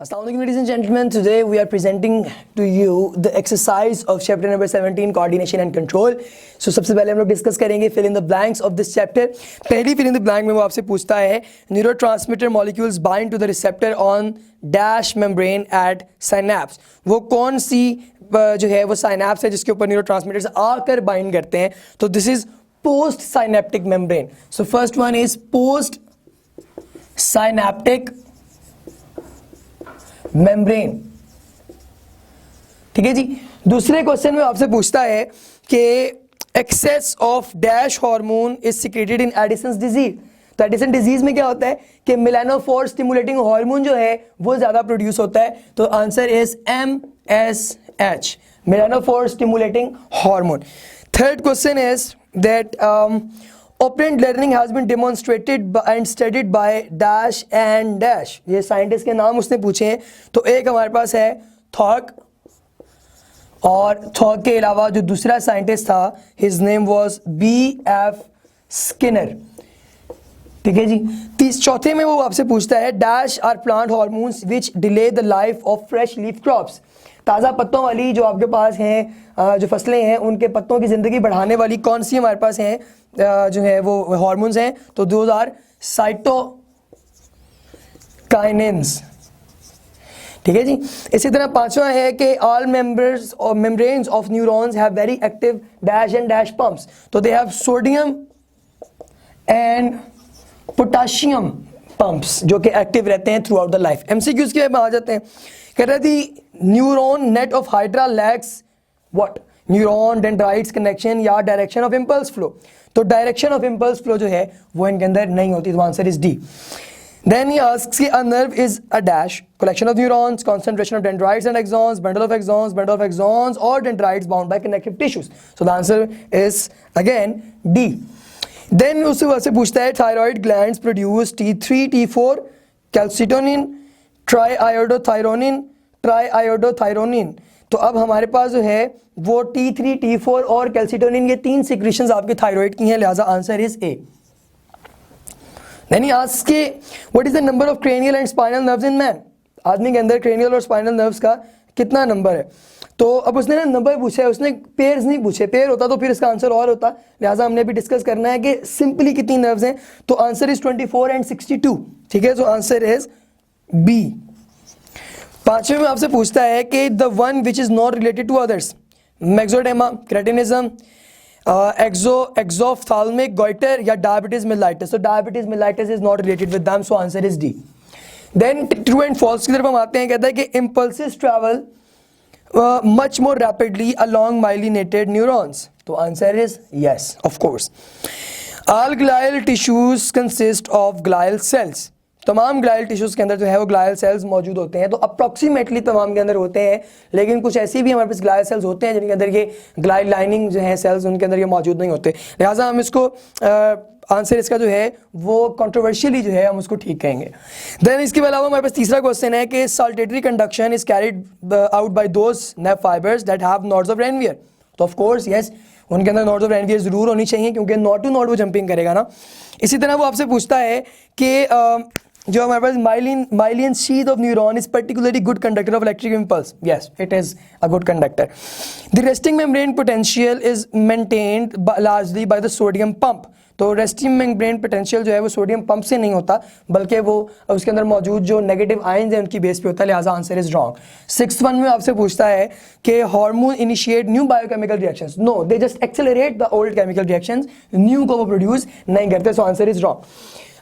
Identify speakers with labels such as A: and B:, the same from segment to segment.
A: Assalamualaikum ladies and gentlemen, today we are presenting to you the exercise of chapter number 17 coordination and control. So सबसे पहले हम लोग discuss करेंगे fill in the blanks of this chapter. पहली fill in the blank में वो आपसे पूछता है neurotransmitter molecules bind to the receptor on dash membrane at synapse. वो कौन सी जो है वो synapse है जिसके ऊपर neurotransmitters आकर bind करते हैं. तो this is post synaptic membrane. So first one is post synaptic membrane. ठीक है जी. दूसरे क्वेश्चन में आपसे पूछता है कि excess of dash hormone is secreted in Addison's disease. तो एडिसन डिजीज में क्या होता है कि मेलानोफोर स्टिमुलेटिंग हार्मोन जो है वो ज्यादा प्रोड्यूस होता है. तो answer is MSH, melanophore stimulating hormone. Third question is that operant learning has been demonstrated and studied by dash and dash. ये साइंटिस्ट के नाम उसने पूछे हैं. तो एक हमारे पास है थॉक, और थॉक के अलावा जो दूसरा साइंटिस्ट था his name was B.F. Skinner. ठीक है जी. चौथे में वो आपसे पूछता है dash are plant hormones which delay the life of fresh leaf crops. ताज़ा पत्तों वाली जो आपके पास हैं जो फसलें हैं उनके पत्तों की ज़िंदगी बढ़ाने वाली कौन सी हमारे पास हैं जो है वो हार्मोन्स हैं. तो दोज आर साइटोकाइनेंस. ठीक है जी. इसी तरह पांचवा है कि ऑल मेंबर्स और membranes of neurons have very active dash and dash pumps. तो they have sodium and potassium pumps जो कि एक्टिव रहते हैं throughout the life. MCQs के में आ जाते हैं. कह रहा थी neuron net of hydra lacks what neuron dendrites connection या डायरेक्शन ऑफ इम्पल्स फ्लो. तो डायरेक्शन ऑफ इम्पल्स फ्लो जो है वो इनके अंदर नहीं होती. तो answer is D. Then he asks कि a nerve is a dash collection of neurons, concentration of dendrites and axons, bundle of axons or dendrites bound by connective tissues. So the answer is again D. Then उससे पूछता है thyroid glands produce T3, T4, calcitonin, triiodothyronin. तो अब हमारे पास जो है वो T3, T4 और कैल्सिटोनिन ये तीन सिक्रीशंस आपके थायराइड की हैं. लिहाजा answer is a. Then he asks कि what is the number of cranial and spinal nerves in man. आदमी के अंदर cranial और spinal nerves का कितना नंबर है. तो अब उसने ना नंबर पूछा है, उसने पेयर्स नहीं पूछे. पेयर होता तो फिर इसका आंसर और होता. लिहाजा हमने भी डिस्कस करना है कि सिंपली कितनी नर्व्स हैं. तो आंसर इज 24 and 62. ठीक है. तो आंसर इज बी. पांचवें में आपसे पूछता है कि the one which is not related to others myxoedema, cretinism, exophthalmic goitre या डायबिटीज मेलाइटिस. तो diabetes mellitus is not related with them. So answer is D. Then true and false की तरफ हम आते हैं. कहता है कि impulses travel much more rapidly along myelinated neurons. तो answer is yes, of course. All glial tissues consist of glial cells. तमाम ग्लायल टिश्यूज के अंदर जो है वो ग्लायल सेल्स मौजूद होते हैं. तो अप्रॉक्सीमेटली तमाम के अंदर होते हैं, लेकिन कुछ ऐसी भी हमारे पास ग्लायल सेल्स होते हैं जिनके अंदर ये ग्लायल लाइनिंग जो है सेल्स उनके अंदर ये मौजूद नहीं होते. लिहाजा हम इसको आंसर इसका जो है वो कंट्रोवर्शियली जो है हम उसको ठीक कहेंगे. देन इसके अलावा हमारे पास तीसरा क्वेश्चन है कि saltatory conduction is carried out by those nerve fibres that have nodes of Ranvier. तो ऑफ कोर्स यस, उनके अंदर नोड्स ऑफ रेनवियर जरूर होनी चाहिए क्योंकि नोड टू नोड वो जंपिंग करेगा ना. इसी तरह वो आपसे पूछता है कि जो हमारे पास myelin sheath of neuron is particularly good conductor of electric impulse. Yes, it is a good conductor. The resting membrane potential is maintained largely by the sodium pump. तो resting membrane potential जो है वो sodium pump से नहीं होता बल्कि वो उसके अंदर मौजूद जो नेगेटिव आयंस हैं उनकी बेस पे होता है. लिहाजा आंसर इज रॉन्ग. 6th में आपसे पूछता है कि hormone initiate new biochemical reactions. No, they just accelerate the old chemical reactions. New को वो प्रोड्यूस नहीं करते. So answer is wrong.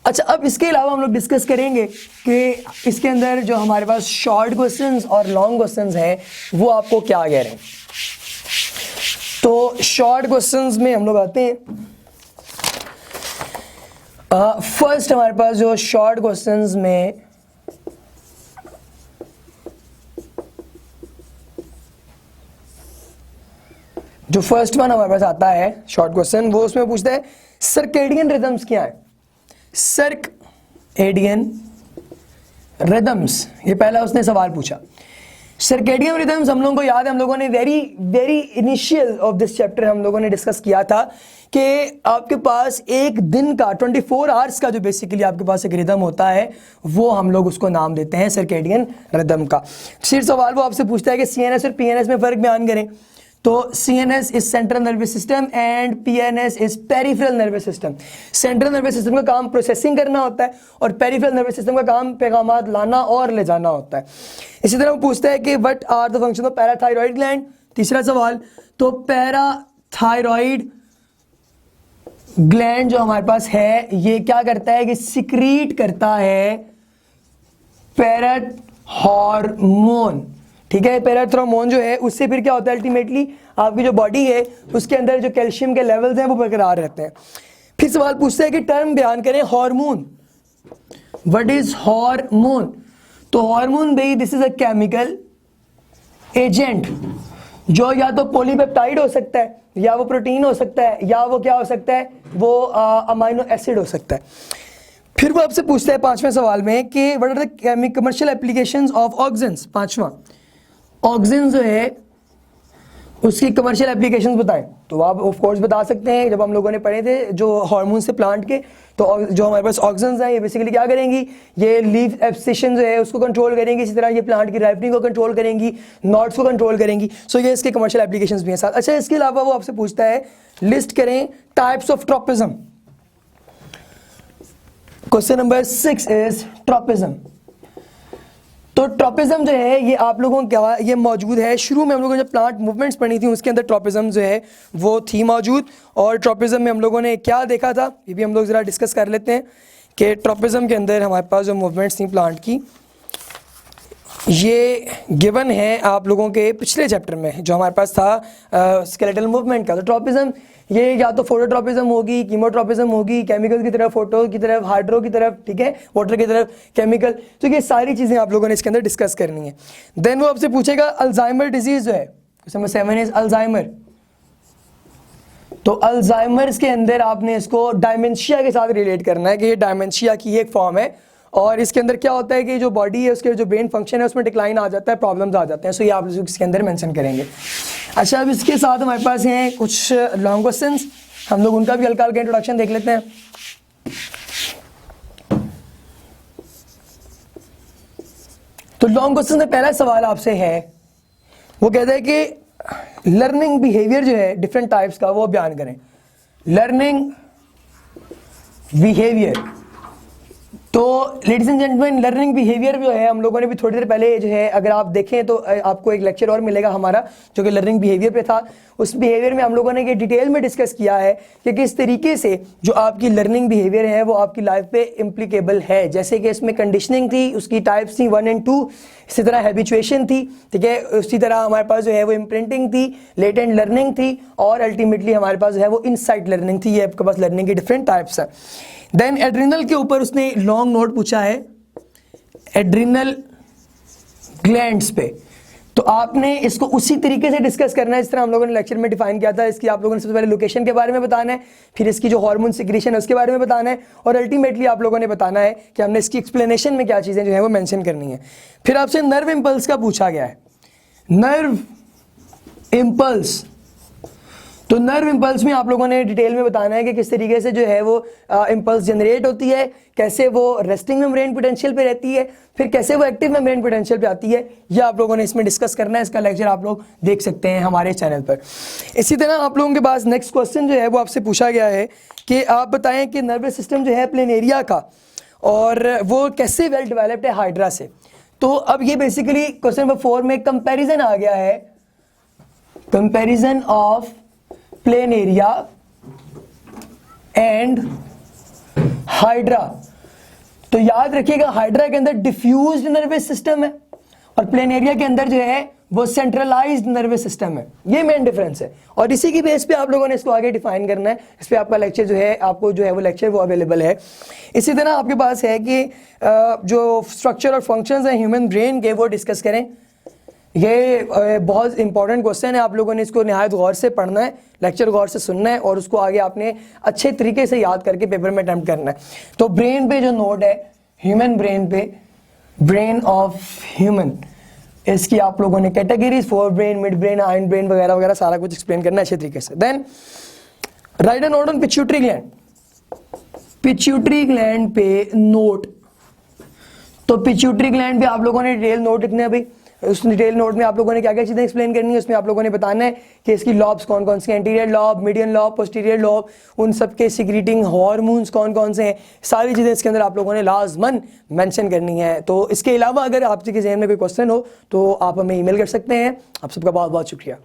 A: अच्छा, अब इसके अलावा हम लोग डिस्कस करेंगे कि इसके अंदर जो हमारे पास शॉर्ट क्वेश्चंस और लॉन्ग क्वेश्चंस हैं वो आपको क्या कह रहे हैं. तो शॉर्ट क्वेश्चंस में हम लोग आते हैं. फर्स्ट हमारे पास जो शॉर्ट क्वेश्चंस में जो फर्स्ट वन हमारे पास आता है शॉर्ट क्वेश्चन, वो उसमें पूछता है सर्केडियन रिदम्स क्या है. सर्केडियन रिदम्स, ये पहला उसने सवाल पूछा. सर्केडियन रिदम्स हम लोगों को याद है, हम लोगों ने very very initial of this chapter हम लोगों ने डिस्कस किया था कि आपके पास एक दिन का 24 आवर्स का जो बेसिकली आपके पास एक रिदम होता है वो हम लोग उसको नाम देते हैं सर्केडियन रिदम का। फिर सवाल वो आपसे पूछता है कि सीएनएस और पीएनएस में फ़र्क बयान करें। तो CNS is central nervous system and PNS is peripheral nervous system. Central nervous system का काम प्रोसेसिंग करना होता है और पेरिफेरल नर्वस सिस्टम का काम पैगामात लाना और ले जाना होता है। इसी तरह वो पूछता है कि what are the function of parathyroid gland. तीसरा सवाल, तो पैराथायरॉइड ग्लैंड जो हमारे पास है ये क्या करता है कि सिक्रीट करता है पैराथ हार्मोन। ठीक है, पैराथ्रोमोन जो है उससे फिर क्या होता है अल्टीमेटली आपकी जो बॉडी है उसके अंदर जो कैल्शियम के लेवल्स हैं वो बरकरार रहते हैं। फिर सवाल पूछते हैं कि टर्म बयान करें हार्मोन। What is hormone? तो हार्मोन भाई this is a chemical agent जो या तो पॉलीपेप्टाइड हो सकता है या वो प्रोटीन हो सकता है या वो क्या हो सकता है वो अमाइनो एसिड हो सकता है। फिर वो आपसे पूछता है पांचवें सवाल में कि what are the commercial applications of auxins. पांचवा, ऑक्सिन जो है उसकी कमर्शियल एप्लीकेशंस बताएं। तो आप ऑफ कोर्स बता सकते हैं, जब हम लोगों ने पढ़े थे जो हार्मोन से प्लांट के, तो जो हमारे पास ऑक्सिन्स हैं ये बेसिकली क्या करेंगी, ये लीफ एब्सिशन जो है उसको कंट्रोल करेंगी, इसी तरह ये प्लांट की राइपनिंग को कंट्रोल करेंगी, नॉट्स को कंट्रोल करेंगी। सो ये इसके कमर्शियल एप्लीकेशंस भी हैं साथ। अच्छा, इसके अलावा वो आपसे पूछता है लिस्ट करें types of tropism. Question number 6 is tropism. तो ट्रोपिज्म जो है ये आप लोगों का ये मौजूद है, शुरू में हम लोगों ने जब प्लांट मूवमेंट्स पढ़ी थी उसके अंदर ट्रोपिज्म जो है वो थी मौजूद। और ट्रोपिज्म में हम लोगों ने क्या देखा था ये भी हम लोग ज़रा डिस्कस कर लेते हैं कि ट्रोपिज्म के अंदर हमारे पास जो मूवमेंट्स थी प्लांट की ये गिवन है आप लोगों के पिछले चैप्टर में जो हमारे पास था स्केलेटल मूवमेंट का। तो ट्रोपिज्म ये या तो फोटोट्रोपिज्म होगी, कीमोट्रोपिज्म होगी, केमिकल की तरफ, फोटो की तरफ, हाइड्रो की तरफ, ठीक है, वाटर की तरफ, केमिकल। तो ये सारी चीज़ें आप लोगों ने इसके अंदर डिस्कस करनी है। देन वो आपसे पूछेगा अल्जाइमर डिजीज जो है, नंबर 7 इज अल्जाइमर। तो अल्जाइमर्स के अंदर आपने इसको डायमेंशिया के साथ रिलेट करना है कि ये डायमेंशिया की एक फॉर्म है और इसके अंदर क्या होता है कि जो बॉडी है उसके जो ब्रेन फंक्शन है उसमें डिक्लाइन आ जाता है, प्रॉब्लम्स आ जाते हैं। सो ये आप लोग इसके अंदर मेंशन करेंगे। अच्छा, अब इसके साथ हमारे पास हैं कुछ लॉन्ग क्वेश्चंस, हम लोग उनका भी हल्का हल्का इंट्रोडक्शन देख लेते हैं। तो लॉन्ग क्वेश्चन में पहला सवाल आपसे है, वो कहता है कि लर्निंग बिहेवियर जो है डिफरेंट टाइप्स का वो बयान करें। लर्निंग बिहेवियर, तो ladies and gentleman learning behaviour जो है हम लोगों ने भी थोड़ी देर पहले जो है अगर आप देखें तो आपको एक लेक्चर और मिलेगा हमारा जो कि लर्निंग बिहेवियर पे था। उस बिहेवियर में हम लोगों ने ये डिटेल में डिस्कस किया है कि किस तरीके से जो आपकी लर्निंग बिहेवियर है वो आपकी लाइफ पे इम्प्लीकेबल है। जैसे कि इसमें कंडीशनिंग थी, उसकी टाइप्स थी 1 और 2, इसी तरह हैबिचुएशन थी, ठीक है, उसी तरह हमारे पास जो है वो इम्प्रिंटिंग थी, लेटेंट लर्निंग थी और अल्टीमेटली हमारे पास जो है वो इनसाइट लर्निंग थी। ये आपके पास लर्निंग की डिफरेंट टाइप्स है। देन एड्रिनल के ऊपर उसने लॉन्ग नोट पूछा है, एड्रिनल ग्लैंड्स पे। तो आपने इसको उसी तरीके से डिस्कस करना है जिस तरह हम लोगों ने लेक्चर में डिफाइन किया था। इसकी आप लोगों ने सबसे पहले लोकेशन के बारे में बताना है, फिर इसकी जो हार्मोन सिक्रीशन है उसके बारे में बताना है और अल्टीमेटली आप लोगों ने बताना है कि हमने इसकी एक्सप्लेनेशन में क्या चीज़ें जो है वो मेंशन करनी है। फिर आपसे नर्व इम्पल्स का पूछा गया है, नर्व इम्पल्स। तो नर्व इम्पल्स में आप लोगों ने डिटेल में बताना है कि किस तरीके से जो है वो इम्पल्स जनरेट होती है, कैसे वो रेस्टिंग मेम्ब्रेन पोटेंशियल पे रहती है, फिर कैसे वो एक्टिव मेम्ब्रेन पोटेंशियल पे आती है। ये आप लोगों ने इसमें डिस्कस करना है। इसका लेक्चर आप लोग देख सकते हैं हमारे चैनल पर। इसी तरह आप लोगों के पास नेक्स्ट क्वेश्चन जो है वो आपसे पूछा गया है कि आप बताएं कि नर्वस सिस्टम जो है प्लेनेरिया का और वो कैसे वेल डेवलप्ड है हाइड्रा से। तो अब ये बेसिकली क्वेश्चन नंबर 4 में कंपेरिजन आ गया है, comparison of plain area and hydra. तो याद रखिएगा हाइड्रा के अंदर डिफ्यूज्ड नर्वस सिस्टम है और प्लेन एरिया के अंदर जो है वो सेंट्रलाइज्ड नर्वस सिस्टम है। ये मेन डिफरेंस है और इसी की बेस पे आप लोगों ने इसको आगे डिफाइन करना है। इस पे आपका लेक्चर जो है आपको जो है वो लेक्चर वो अवेलेबल है। इसी तरह आपके पास है कि जो स्ट्रक्चर और फंक्शंस हैं ह्यूमन ब्रेन के वो डिस्कस करें। ये बहुत इंपॉर्टेंट क्वेश्चन है, आप लोगों ने इसको निहायत गौर से पढ़ना है, लेक्चर गौर से सुनना है और उसको आगे आपने अच्छे तरीके से याद करके पेपर में अटेम्प्ट करना है। तो ब्रेन पे जो नोट है ह्यूमन ब्रेन पे, ब्रेन ऑफ ह्यूमन, इसकी आप लोगों ने categories, fore brain, mid brain, hind brain वगैरह वगैरह सारा कुछ एक्सप्लेन करना है अच्छे तरीके से। Then write a note on pituitary gland. Pituitary gland पे नोट, तो पिट्यूटरी ग्लैंड पे आप लोगों ने डिटेल नोट लिखना है भाई। उस डिटेल नोट में आप लोगों ने क्या क्या चीजें एक्सप्लेन करनी है, उसमें आप लोगों ने बताना है कि इसकी लॉब्स कौन कौन सी, anterior lobe, median lobe, posterior lobe, उन सब के सिक्रीटिंग हार्मोन्स कौन कौन से हैं, सारी चीजें इसके अंदर आप लोगों ने लाजमन मेंशन करनी है। तो इसके अलावा अगर आपके जहन में कोई क्वेश्चन हो तो आप हमें ईमेल कर सकते हैं। आप सबका बहुत बहुत शुक्रिया।